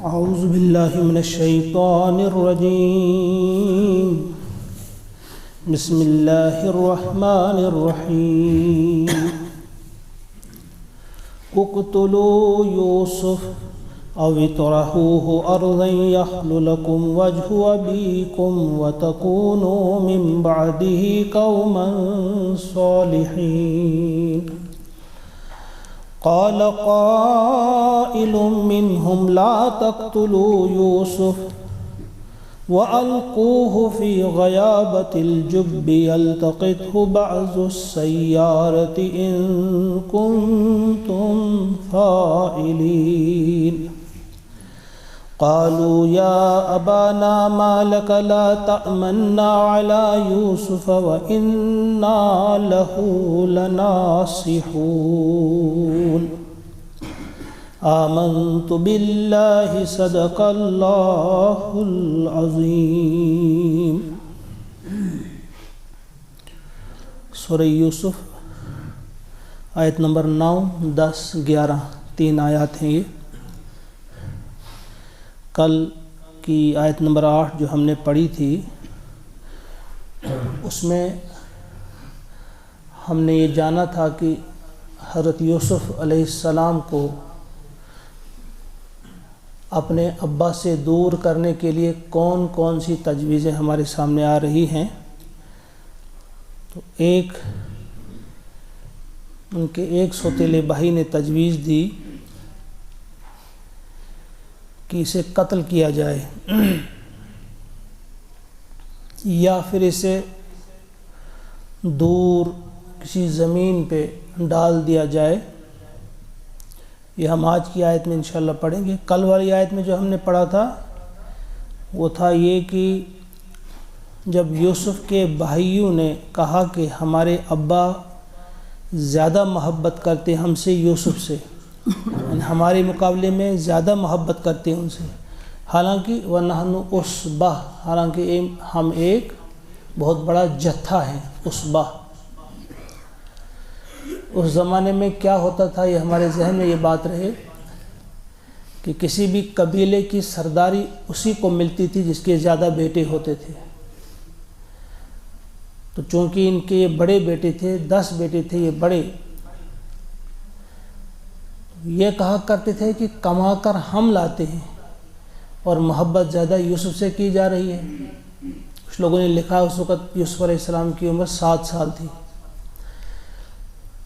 اعوذ باللہ من الشیطان الرجیم بسم اللہ الرحمن الرحیم اقتلوا یوسف او اطرحوه ارضا یخل لکم وجہ ابیکم وتکونوا من بعده قوما صالحین قال قائل منهم لا تقتلوا يوسف وألقوه في غيابة الجب يلتقطه بعض السيارة إن كنتم فاعلين قالوا يا أبانا ما لك لا تأمنا على يوسف وإنا له لناصحون آمنت بالله صدق الله العظيم۔ سورہ یوسف آیت نمبر 9، 10، 11 تین آیات ہیں۔ یہ کل کی آیت نمبر 8 جو ہم نے پڑھی تھی، اس میں ہم نے یہ جانا تھا کہ حضرت یوسف علیہ السلام کو اپنے ابا سے دور کرنے کے لیے کون کون سی تجویزیں ہمارے سامنے آ رہی ہیں۔ تو ان کے ایک سوتیلے بھائی نے تجویز دی کہ اسے قتل کیا جائے یا پھر اسے دور کسی زمین پہ ڈال دیا جائے۔ یہ ہم آج کی آیت میں انشاءاللہ پڑھیں گے۔ کل والی آیت میں جو ہم نے پڑھا تھا وہ تھا یہ کہ جب یوسف کے بھائیوں نے کہا کہ ہمارے ابا زیادہ محبت کرتے ہم سے یوسف سے، یعنی ہمارے مقابلے میں زیادہ محبت کرتے ہیں ان سے، حالانکہ وَنَحْنُ عُصْبَةٌ، حالانکہ ہم ایک بہت بڑا جتھا ہے، عصبہ۔ اس زمانے میں کیا ہوتا تھا، یہ ہمارے ذہن میں یہ بات رہے کہ کسی بھی قبیلے کی سرداری اسی کو ملتی تھی جس کے زیادہ بیٹے ہوتے تھے۔ تو چونکہ ان کے یہ بڑے بیٹے تھے، 10 بیٹے تھے یہ بڑے، یہ کہا کرتے تھے کہ کما کر ہم لاتے ہیں اور محبت زیادہ یوسف سے کی جا رہی ہے۔ کچھ لوگوں نے لکھا اس وقت یوسف علیہ السلام کی عمر 7 سال تھی،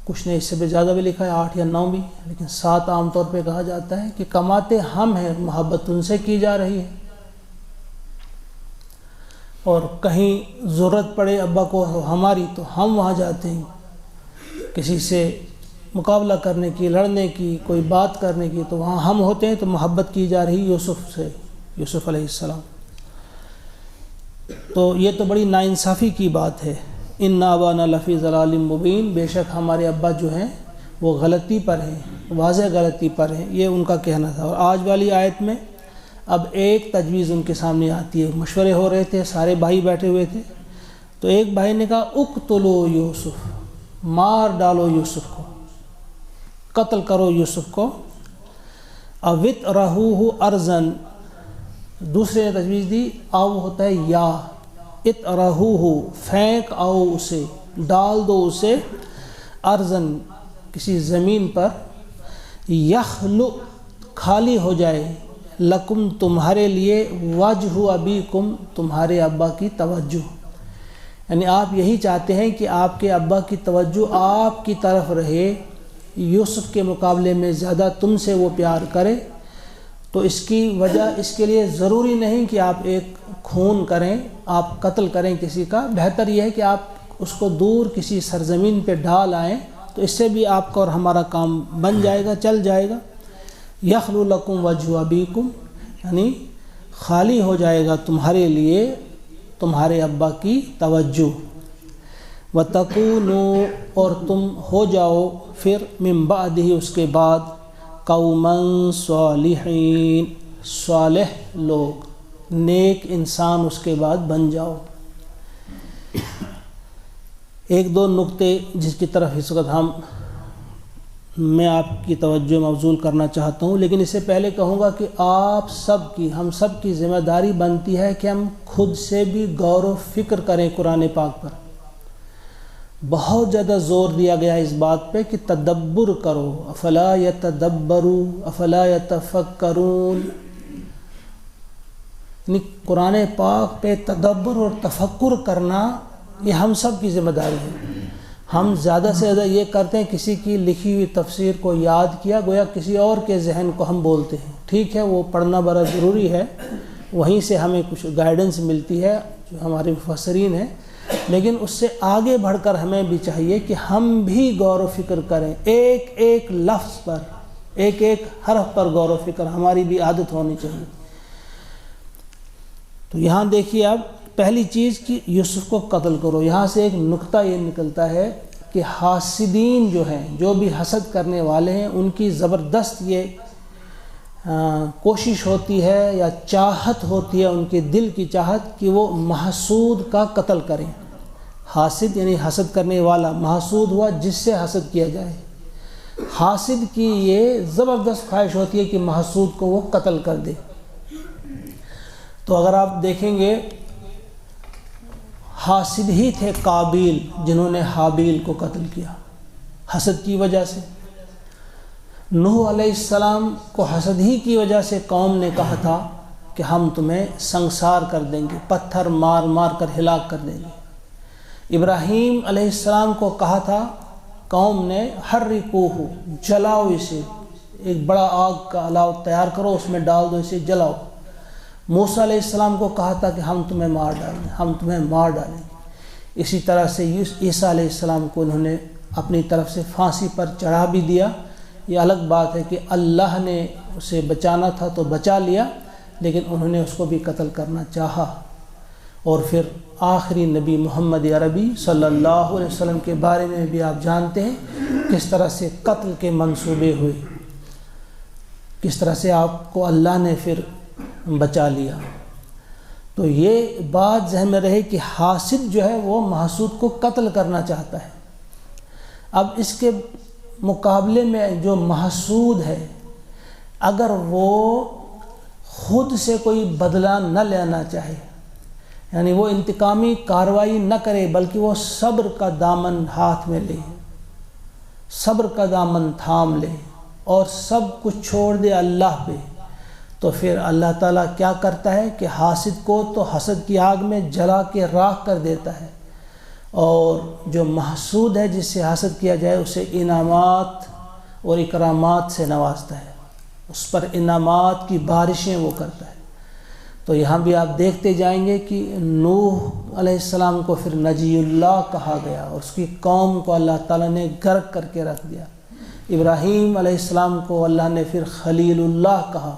کچھ نے اس سے بھی زیادہ بھی لکھا ہے، 8 یا 9 بھی، لیکن 7 عام طور پہ کہا جاتا ہے کہ کماتے ہم ہیں، محبت ان سے کی جا رہی ہے۔ اور کہیں ضرورت پڑے ابا کو ہماری تو ہم وہاں جاتے ہیں، کسی سے مقابلہ کرنے کی، لڑنے کی، کوئی بات کرنے کی، تو وہاں ہم ہوتے ہیں۔ تو محبت کی جا رہی یوسف سے، یوسف علیہ السلام۔ تو یہ تو بڑی ناانصافی کی بات ہے۔ اِنَّ أَبَانَا لَفِي ضَلَالٍ مُبِينٍ، بے شک ہمارے ابا جو ہیں وہ غلطی پر ہیں، واضح غلطی پر ہیں، یہ ان کا کہنا تھا۔ اور آج والی آیت میں اب ایک تجویز ان کے سامنے آتی ہے، مشورے ہو رہے تھے، سارے بھائی بیٹھے ہوئے تھے، تو ایک بھائی نے کہا اقتلوا یوسف، مار ڈالو یوسف کو، قتل کرو یوسف کو، او اطرحوہ ارضا، دوسرے نے تجویز دی او ہوتا ہے یا، اطرحوہ پھینک آؤ اسے، ڈال دو اسے، ارضا کسی زمین پر، یخلو خالی ہو جائے، لکم تمہارے لیے، وجہ ابیکم تمہارے ابا کی توجہ، یعنی آپ یہی چاہتے ہیں کہ آپ کے ابا کی توجہ آپ کی طرف رہے، یوسف کے مقابلے میں زیادہ تم سے وہ پیار کرے۔ تو اس کی وجہ، اس کے لیے ضروری نہیں کہ آپ ایک خون کریں، آپ قتل کریں کسی کا، بہتر یہ ہے کہ آپ اس کو دور کسی سرزمین پہ ڈال آئیں، تو اس سے بھی آپ کا اور ہمارا کام بن جائے گا، چل جائے گا۔ یخلو لکم وجہ ابیکم، یعنی خالی ہو جائے گا تمہارے لیے تمہارے ابا کی توجہ، وَتَكُونُوا، اور تم ہو جاؤ پھر من بعدہ اس کے بعد، قوما صالحین، صالح لوگ، نیک انسان اس کے بعد بن جاؤ۔ ایک دو نقطے جس کی طرف اس وقت ہم میں آپ کی توجہ مبذول کرنا چاہتا ہوں، لیکن اس سے پہلے کہوں گا کہ آپ سب کی، ہم سب کی ذمہ داری بنتی ہے کہ ہم خود سے بھی غور و فکر کریں قرآن پاک پر۔ بہت زیادہ زور دیا گیا ہے اس بات پہ کہ تدبر کرو، افلا یتدبروا افلا یتفکرون، یعنی قرآن پاک پہ تدبر اور تفکر کرنا یہ ہم سب کی ذمہ داری ہے۔ ہم زیادہ سے زیادہ یہ کرتے ہیں، کسی کی لکھی ہوئی تفسیر کو یاد کیا، گویا کسی اور کے ذہن کو ہم بولتے ہیں۔ ٹھیک ہے، وہ پڑھنا بڑا ضروری ہے، وہیں سے ہمیں کچھ گائیڈنس ملتی ہے جو ہمارے مفسرین ہیں، لیکن اس سے آگے بڑھ کر ہمیں بھی چاہیے کہ ہم بھی غور و فکر کریں، ایک ایک لفظ پر، ایک ایک حرف پر غور و فکر ہماری بھی عادت ہونی چاہیے۔ تو یہاں دیکھیے اب پہلی چیز کہ یوسف کو قتل کرو۔ یہاں سے ایک نقطہ یہ نکلتا ہے کہ حاسدین جو ہیں، جو بھی حسد کرنے والے ہیں، ان کی زبردست یہ کوشش ہوتی ہے یا چاہت ہوتی ہے، ان کے دل کی چاہت کہ وہ محسود کا قتل کریں۔ حاسد یعنی حسد کرنے والا، محسود ہوا جس سے حسد کیا جائے۔ حاسد کی یہ زبردست خواہش ہوتی ہے کہ محسود کو وہ قتل کر دے۔ تو اگر آپ دیکھیں گے، حاسد ہی تھے قابیل جنہوں نے حابیل کو قتل کیا حسد کی وجہ سے۔ نوح علیہ السلام کو حسد ہی کی وجہ سے قوم نے کہا تھا کہ ہم تمہیں سنسار کر دیں گے، پتھر مار مار کر ہلاک کر دیں گے۔ ابراہیم علیہ السلام کو کہا تھا قوم نے، حرقوہ، جلاؤ اسے، ایک بڑا آگ کا الاؤ تیار کرو، اس میں ڈال دو، اسے جلاؤ۔ موسیٰ علیہ السلام کو کہا تھا کہ ہم تمہیں مار ڈالیں، ہم تمہیں مار ڈالیں گے۔ اسی طرح سے عیسیٰ علیہ السلام کو انہوں نے اپنی طرف سے پھانسی پر چڑھا بھی دیا۔ یہ الگ بات ہے کہ اللہ نے اسے بچانا تھا تو بچا لیا، لیکن انہوں نے اس کو بھی قتل کرنا چاہا۔ اور پھر آخری نبی محمد عربی صلی اللہ علیہ وسلم کے بارے میں بھی آپ جانتے ہیں کس طرح سے قتل کے منصوبے ہوئے، کس طرح سے آپ کو اللہ نے پھر بچا لیا۔ تو یہ بات ذہن میں رہے کہ حاسد جو ہے وہ محسود کو قتل کرنا چاہتا ہے۔ اب اس کے مقابلے میں جو محسود ہے، اگر وہ خود سے کوئی بدلہ نہ لینا چاہے، یعنی وہ انتقامی کارروائی نہ کرے، بلکہ وہ صبر کا دامن ہاتھ میں لے، صبر کا دامن تھام لے اور سب کچھ چھوڑ دے اللہ پہ، تو پھر اللہ تعالیٰ کیا کرتا ہے کہ حاسد کو تو حسد کی آگ میں جلا کے راکھ کر دیتا ہے، اور جو محسود ہے جس سے حسد کیا جائے اسے انعامات اور اکرامات سے نوازتا ہے، اس پر انعامات کی بارشیں وہ کرتا ہے۔ تو یہاں بھی آپ دیکھتے جائیں گے کہ نوح علیہ السلام کو پھر نجی اللہ کہا گیا، اور اس کی قوم کو اللہ تعالیٰ نے غرق کر کے رکھ دیا۔ ابراہیم علیہ السلام کو اللہ نے پھر خلیل اللہ کہا،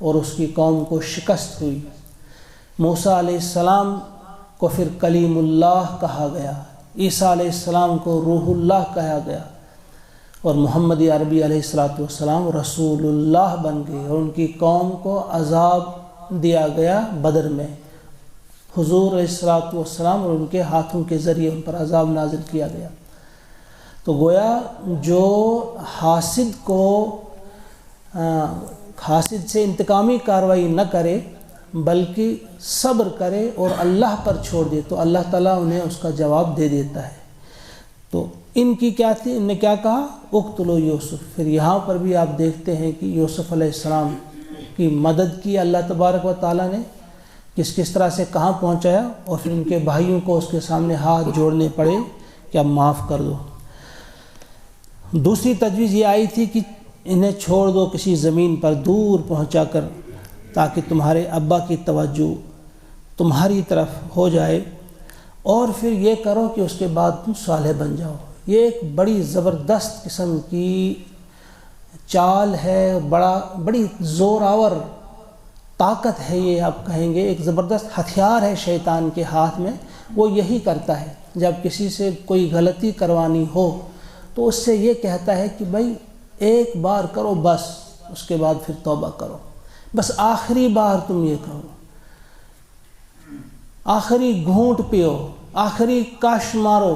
اور اس کی قوم کو شکست ہوئی۔ موسیٰ علیہ السلام کو پھر کلیم اللہ کہا گیا، عیسیٰ علیہ السلام کو روح اللہ کہا گیا، اور محمد عربی علیہ السلام رسول اللہ بن گئے، اور ان کی قوم کو عذاب دیا گیا بدر میں۔ حضور علیہ السلام اور ان کے ہاتھوں کے ذریعے ان پر عذاب نازل کیا گیا۔ تو گویا جو حاسد سے انتقامی کارروائی نہ کرے بلکہ صبر کرے اور اللہ پر چھوڑ دے، تو اللہ تعالیٰ انہیں اس کا جواب دے دیتا ہے۔ تو ان کی کیا تھی، ان نے کیا کہا، اقتلوا یوسف۔ پھر یہاں پر بھی آپ دیکھتے ہیں کہ یوسف علیہ السلام کی مدد کی اللہ تبارک و تعالیٰ نے، کس طرح سے کہاں پہنچایا، اور پھر ان کے بھائیوں کو اس کے سامنے ہاتھ جوڑنے پڑے کہ اب معاف کر دو۔ دوسری تجویز یہ آئی تھی کہ انہیں چھوڑ دو کسی زمین پر دور پہنچا کر، تاکہ تمہارے ابا کی توجہ تمہاری طرف ہو جائے، اور پھر یہ کرو کہ اس کے بعد تم صالح بن جاؤ۔ یہ ایک بڑی زبردست قسم کی چال ہے، بڑی زور آور طاقت ہے، یہ آپ کہیں گے ایک زبردست ہتھیار ہے شیطان کے ہاتھ میں۔ وہ یہی کرتا ہے، جب کسی سے کوئی غلطی کروانی ہو تو اس سے یہ کہتا ہے کہ بھائی ایک بار کرو بس، اس کے بعد پھر توبہ کرو، بس آخری بار تم یہ کرو، آخری گھونٹ پیو، آخری کاش مارو،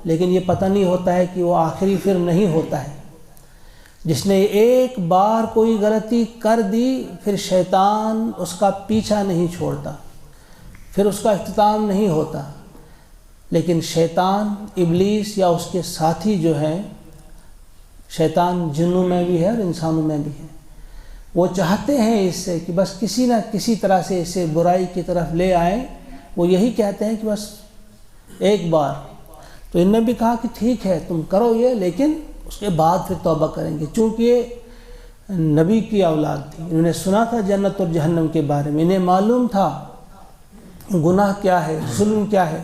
لیکن یہ پتہ نہیں ہوتا ہے کہ وہ آخری پھر نہیں ہوتا ہے۔ جس نے ایک بار کوئی غلطی کر دی پھر شیطان اس کا پیچھا نہیں چھوڑتا، پھر اس کا اختتام نہیں ہوتا۔ لیکن شیطان، ابلیس یا اس کے ساتھی جو ہیں، شیطان جنوں میں بھی ہے اور انسانوں میں بھی ہے، وہ چاہتے ہیں اس سے کہ بس کسی نہ کسی طرح سے اسے برائی کی طرف لے آئیں۔ وہ یہی کہتے ہیں کہ بس ایک بار۔ تو ان نے بھی کہا کہ ٹھیک ہے تم کرو یہ، لیکن اس کے بعد پھر توبہ کریں گے، چونکہ یہ نبی کی اولاد تھی، انہوں نے سنا تھا جنت اور جہنم کے بارے میں، انہیں معلوم تھا گناہ کیا ہے، ظلم کیا ہے،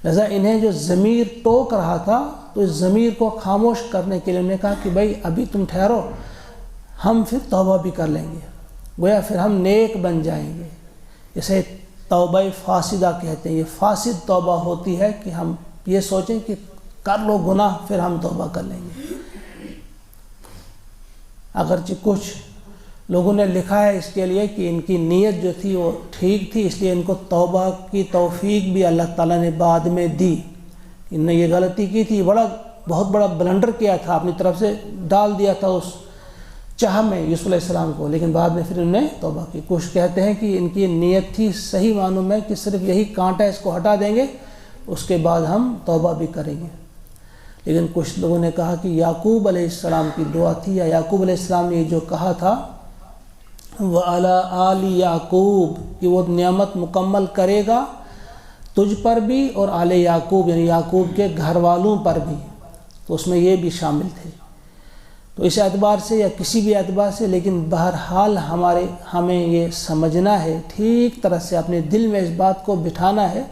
لہذا انہیں جو ضمیر ٹوک رہا تھا تو اس ضمیر کو خاموش کرنے کے لیے انہوں نے کہا کہ بھائی ابھی تم ٹھہرو، ہم پھر توبہ بھی کر لیں گے، گویا پھر ہم نیک بن جائیں گے۔ اسے توبہ فاسدہ کہتے ہیں۔ یہ فاسد توبہ ہوتی ہے کہ ہم یہ سوچیں کہ کر لو گناہ پھر ہم توبہ کر لیں گے۔ اگرچہ کچھ لوگوں نے لکھا ہے اس کے لیے کہ ان کی نیت جو تھی وہ ٹھیک تھی، اس لیے ان کو توبہ کی توفیق بھی اللہ تعالیٰ نے بعد میں دی۔ ان نے یہ غلطی کی تھی، بہت بڑا بلنڈر کیا تھا، اپنی طرف سے ڈال دیا تھا اس چاہ میں یوسف علیہ السلام کو، لیکن بعد میں پھر انہوں نے توبہ کی۔ کچھ کہتے ہیں کہ ان کی نیت تھی صحیح معنوں میں کہ صرف یہی کانٹا اس کو ہٹا دیں گے، اس کے بعد ہم توبہ بھی کریں گے۔ لیکن کچھ لوگوں نے کہا کہ یعقوب علیہ السلام کی دعا تھی، یا یعقوب علیہ السلام نے جو کہا تھا وَعَلَىٰ آلِ یعقوب، کہ وہ نعمت مکمل کرے گا تجھ پر بھی اور آل یعقوب یعنی یعقوب کے گھر والوں پر بھی، تو اس میں یہ بھی شامل تھے۔ تو اس اعتبار سے یا کسی بھی اعتبار سے، لیکن بہرحال ہمیں یہ سمجھنا ہے، ٹھیک طرح سے اپنے دل میں اس بات کو بٹھانا ہے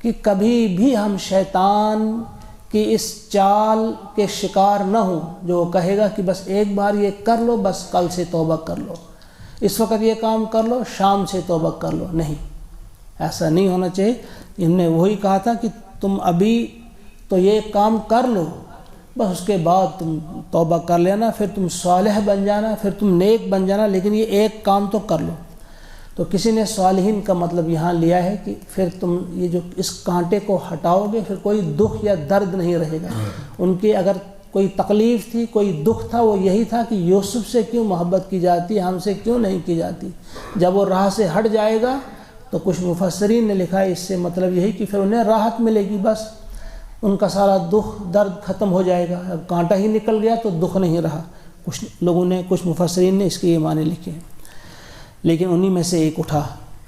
کہ کبھی بھی ہم شیطان کی اس چال کے شکار نہ ہوں جو وہ کہے گا کہ بس ایک بار یہ کر لو، بس کل سے توبہ کر لو، اس وقت یہ کام کر لو، شام سے توبہ کر لو۔ نہیں، ایسا نہیں ہونا چاہیے۔ انہوں نے وہی کہا تھا کہ تم ابھی تو یہ کام کر لو، بس اس کے بعد تم توبہ کر لینا، پھر تم صالح بن جانا، پھر تم نیک بن جانا، لیکن یہ ایک کام تو کر لو۔ تو کسی نے صالحین کا مطلب یہاں لیا ہے کہ پھر تم یہ جو اس کانٹے کو ہٹاؤ گے پھر کوئی دکھ یا درد نہیں رہے گا۔ ان کی اگر کوئی تکلیف تھی، کوئی دکھ تھا، وہ یہی تھا کہ یوسف سے کیوں محبت کی جاتی، ہم سے کیوں نہیں کی جاتی۔ جب وہ راہ سے ہٹ جائے گا تو کچھ مفسرین نے لکھا ہے اس سے مطلب یہی کہ پھر انہیں راحت ملے گی، بس ان کا سارا دکھ درد ختم ہو جائے گا۔ اب کانٹا ہی نکل گیا تو دکھ نہیں رہا۔ کچھ لوگوں نے، کچھ مفسرین نے اس کے یہ معنی لکھے ہیں، لیکن انہی میں سے ایک اٹھا،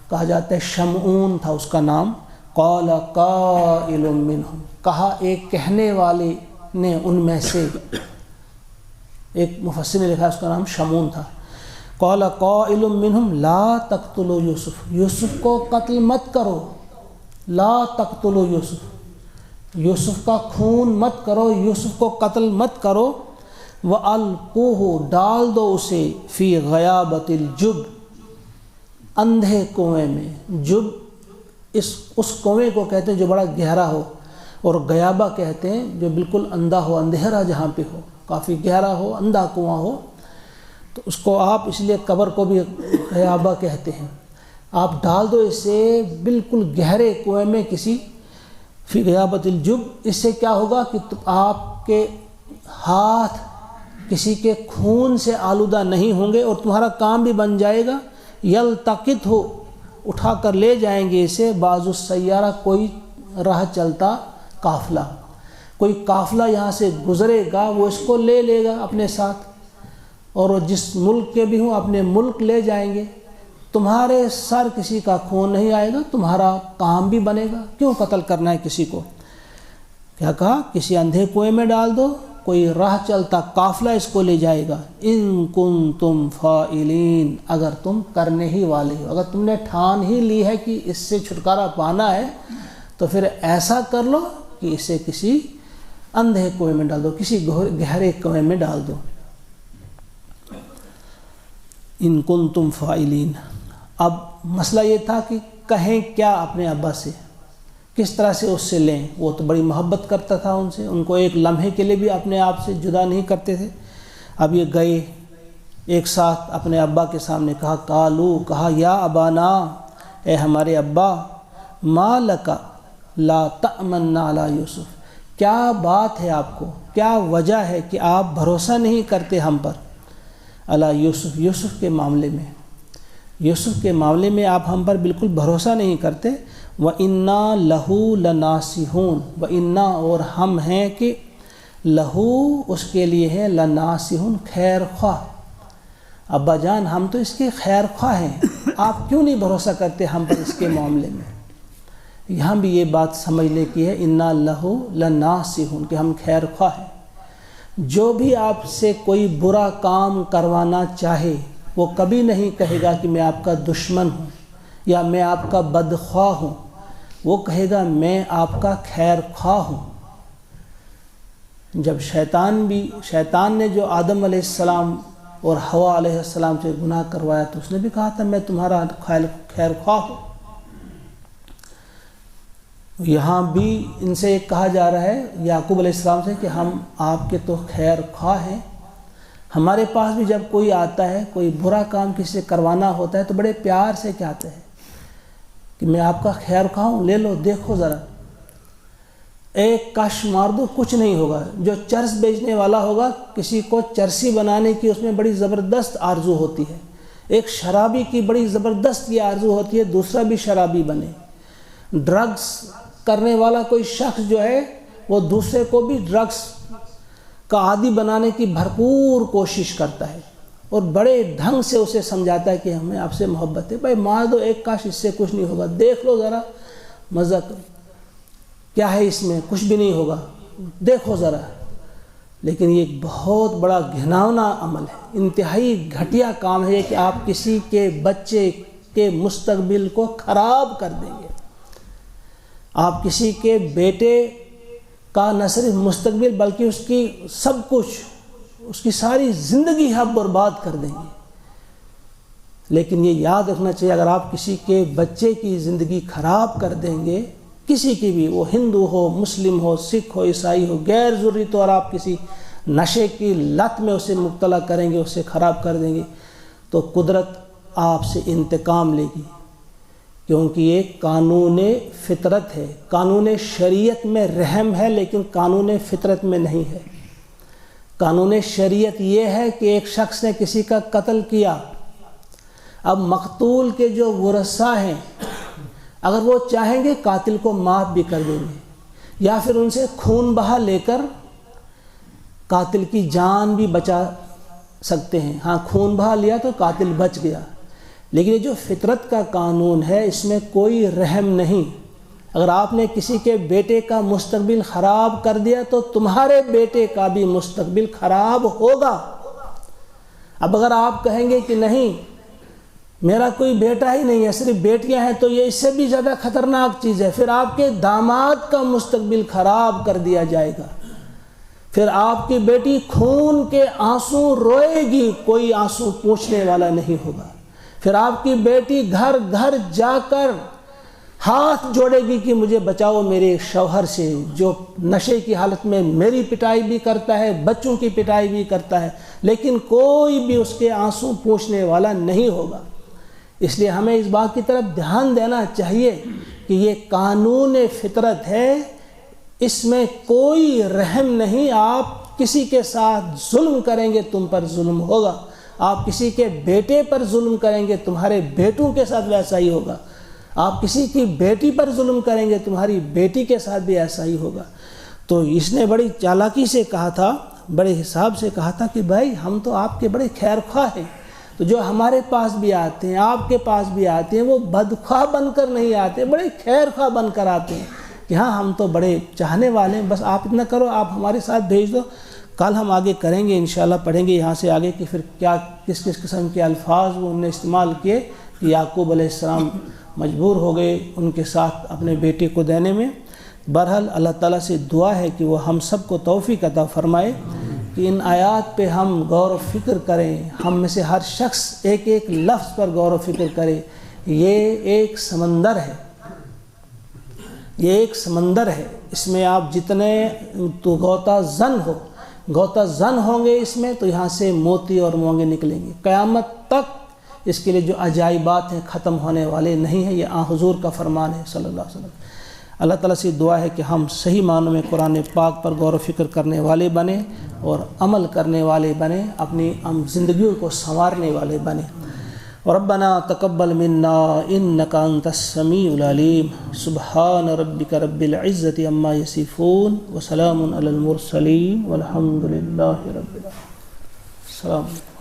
کہا جاتا ہے شمعون تھا اس کا نام۔ قال قائل منہم، کہا ایک کہنے والے نے ان میں سے، ایک مفسر نے لکھا اس کا نام شمعون تھا۔ قال قائل منہم لا تقتلوا یوسف، یوسف کو قتل مت کرو، لا تقتلوا یوسف، یوسف کا خون مت کرو، یوسف کو قتل مت کرو، وَأَلْقُوهُ، ڈال دو اسے، فی غیابۃ الجب، اندھے کنویں میں۔ جب اس کنویں کو کہتے ہیں جو بڑا گہرا ہو، اور غیابہ کہتے ہیں جو بالکل اندھا ہو، اندھیرا جہاں پہ ہو، کافی گہرا ہو، اندھا کنواں ہو، تو اس کو آپ اس لیے قبر کو بھی غیابہ کہتے ہیں۔ آپ ڈال دو اسے بالکل گہرے کنویں میں، کسی فی غیابۃ الجب۔ اس سے کیا ہوگا کہ آپ کے ہاتھ کسی کے خون سے آلودہ نہیں ہوں گے اور تمہارا کام بھی بن جائے گا۔ یلتقط ہو، اٹھا کر لے جائیں گے اسے، بعض السیارہ، کوئی راہ چلتا قافلہ، کوئی قافلہ یہاں سے گزرے گا، وہ اس کو لے لے گا اپنے ساتھ، اور وہ جس ملک کے بھی ہوں اپنے ملک لے جائیں گے۔ تمہارے سر کسی کا خون نہیں آئے گا، تمہارا کام بھی بنے گا۔ کیوں قتل کرنا ہے کسی کو؟ کیا کہا؟ کسی اندھے کنویں میں ڈال دو، کوئی راہ چلتا قافلہ اس کو لے جائے گا۔ ان کنتم فاعلین، اگر تم کرنے ہی والے ہو، اگر تم نے ٹھان ہی لی ہے کہ اس سے چھٹکارا پانا ہے، تو پھر ایسا کر لو کہ اسے کسی اندھے کنویں میں ڈال دو، کسی گہرے کنویں میں ڈال دو۔ ان کنتم فاعلین۔ اب مسئلہ یہ تھا کہ کہیں کیا اپنے ابا سے، کس طرح سے اس سے لیں؟ وہ تو بڑی محبت کرتا تھا ان سے، ان کو ایک لمحے کے لیے بھی اپنے آپ سے جدا نہیں کرتے تھے۔ اب یہ گئے ایک ساتھ اپنے ابا کے سامنے، کہا قالو، کہا یا ابانا، اے ہمارے ابا، ما لک لا تأمنا علی یوسف، کیا بات ہے آپ کو، کیا وجہ ہے کہ آپ بھروسہ نہیں کرتے ہم پر؟ علی یوسف، یوسف کے معاملے میں، یوسف کے معاملے میں آپ ہم پر بالکل بھروسہ نہیں کرتے۔ وَإِنَّا لَهُ لَنَاصِحُونَ، وَإِنَّا، اور ہم ہیں کہ لہو، اس کے لیے ہے، لناصحون، خیر خواہ۔ ابا جان ہم تو اس کے خیر خواہ ہیں، آپ کیوں نہیں بھروسہ کرتے ہم پر اس کے معاملے میں؟ یہاں بھی یہ بات سمجھنے کی ہے، انا لہو لناصحون، کہ ہم خیر خواہ ہیں۔ جو بھی آپ سے کوئی برا کام کروانا چاہے وہ کبھی نہیں کہے گا کہ میں آپ کا دشمن ہوں یا میں آپ کا بدخواہ ہوں، وہ کہے گا میں آپ کا خیر خواہ ہوں۔ جب شیطان نے جو آدم علیہ السلام اور حوا علیہ السلام سے گناہ کروایا تو اس نے بھی کہا تھا میں تمہارا خیر خواہ ہوں۔ یہاں بھی ان سے ایک کہا جا رہا ہے یعقوب علیہ السلام سے کہ ہم آپ کے تو خیر خواہ ہیں۔ ہمارے پاس بھی جب کوئی آتا ہے، کوئی برا کام کسی سے کروانا ہوتا ہے تو بڑے پیار سے کہتے ہیں کہ میں آپ کا خیر خواہ ہوں، لے لو، دیکھو ذرا، ایک کش مار دو، کچھ نہیں ہوگا۔ جو چرس بیچنے والا ہوگا، کسی کو چرسی بنانے کی اس میں بڑی زبردست آرزو ہوتی ہے، ایک شرابی کی بڑی زبردست یہ آرزو ہوتی ہے دوسرا بھی شرابی بنے۔ ڈرگس کرنے والا کوئی شخص جو ہے وہ دوسرے کو بھی ڈرگس کا عادی بنانے کی بھرپور کوشش کرتا ہے اور بڑے ڈھنگ سے اسے سمجھاتا ہے کہ ہمیں آپ سے محبت ہے، بھائی مار دو ایک کاش، اس سے کچھ نہیں ہوگا، دیکھ لو ذرا، مزہ کرو، کیا ہے اس میں، کچھ بھی نہیں ہوگا، دیکھو ذرا۔ لیکن یہ ایک بہت بڑا گھناؤنا عمل ہے، انتہائی گھٹیا کام ہے کہ آپ کسی کے بچے کے مستقبل کو خراب کر دیں گے، آپ کسی کے بیٹے کا نہ صرف مستقبل بلکہ اس کی سب کچھ، اس کی ساری زندگی آپ برباد کر دیں گے۔ لیکن یہ یاد رکھنا چاہیے، اگر آپ کسی کے بچے کی زندگی خراب کر دیں گے، کسی کی بھی، وہ ہندو ہو، مسلم ہو، سکھ ہو، عیسائی ہو، غیر ضروری طور آپ کسی نشے کی لت میں اسے مبتلا کریں گے، اسے خراب کر دیں گے، تو قدرت آپ سے انتقام لے گی، کیونکہ یہ قانون فطرت ہے۔ قانون شریعت میں رحم ہے لیکن قانون فطرت میں نہیں ہے۔ قانون شریعت یہ ہے کہ ایک شخص نے کسی کا قتل کیا، اب مقتول کے جو ورثاء ہیں اگر وہ چاہیں گے قاتل کو معاف بھی کر دیں گے، یا پھر ان سے خون بہا لے کر قاتل کی جان بھی بچا سکتے ہیں۔ ہاں، خون بہا لیا تو قاتل بچ گیا، لیکن یہ جو فطرت کا قانون ہے اس میں کوئی رحم نہیں۔ اگر آپ نے کسی کے بیٹے کا مستقبل خراب کر دیا تو تمہارے بیٹے کا بھی مستقبل خراب ہوگا۔ اب اگر آپ کہیں گے کہ نہیں میرا کوئی بیٹا ہی نہیں ہے، صرف بیٹیاں ہیں، تو یہ اس سے بھی زیادہ خطرناک چیز ہے، پھر آپ کے داماد کا مستقبل خراب کر دیا جائے گا، پھر آپ کی بیٹی خون کے آنسو روئے گی، کوئی آنسو پوچھنے والا نہیں ہوگا، پھر آپ کی بیٹی گھر گھر جا کر ہاتھ جوڑے گی کہ مجھے بچاؤ میرے شوہر سے، جو نشے کی حالت میں میری پٹائی بھی کرتا ہے، بچوں کی پٹائی بھی کرتا ہے، لیکن کوئی بھی اس کے آنسو پوچھنے والا نہیں ہوگا۔ اس لیے ہمیں اس بات کی طرف دھیان دینا چاہیے کہ یہ قانون فطرت ہے، اس میں کوئی رحم نہیں۔ آپ کسی کے ساتھ ظلم کریں گے تم پر ظلم ہوگا، آپ کسی کے بیٹے پر ظلم کریں گے تمہارے بیٹوں کے ساتھ ویسا ہی ہوگا، آپ کسی کی بیٹی پر ظلم کریں گے تمہاری بیٹی کے ساتھ بھی ایسا ہی ہوگا۔ تو اس نے بڑی چالاکی سے کہا تھا، بڑے حساب سے کہا تھا کہ بھائی ہم تو آپ کے بڑے خیر خواہ ہیں، تو جو ہمارے پاس بھی آتے ہیں، آپ کے پاس بھی آتے ہیں، وہ بدخواہ بن کر نہیں آتے، بڑے خیر خواہ بن کر آتے ہیں کہ ہاں ہم تو بڑے چاہنے والے ہیں، بس آپ اتنا کرو، آپ ہمارے ساتھ بھیج دو، کل ہم آگے کریں گے انشاءاللہ، پڑھیں گے یہاں سے آگے کہ پھر کیا کس کس قسم کے الفاظ وہ انہوں نے استعمال کیے کہ یعقوب علیہ السلام مجبور ہو گئے ان کے ساتھ اپنے بیٹے کو دینے میں۔ بہرحال اللہ تعالیٰ سے دعا ہے کہ وہ ہم سب کو توفیق عطا فرمائے کہ ان آیات پہ ہم غور و فکر کریں، ہم میں سے ہر شخص ایک ایک لفظ پر غور و فکر کرے۔ یہ ایک سمندر ہے، یہ ایک سمندر ہے، اس میں آپ جتنے تو غوطہ زن ہوں گے اس میں، تو یہاں سے موتی اور مونگے نکلیں گے قیامت تک۔ اس کے لیے جو عجائبات ہیں ختم ہونے والے نہیں ہیں، یہ حضور کا فرمان ہے صلی اللہ علیہ وسلم۔ اللہ تعالیٰ سے دعا ہے کہ ہم صحیح معنوں میں قرآن پاک پر غور و فکر کرنے والے بنیں اور عمل کرنے والے بنیں، اپنی زندگیوں کو سنوارنے والے بنیں۔ ربنا تقبل منا انك انت السميع العليم سبحان ربك رب العزة عما يصفون وسلام على المرسلين والحمد لله رب العالمين۔ السلام علیکم۔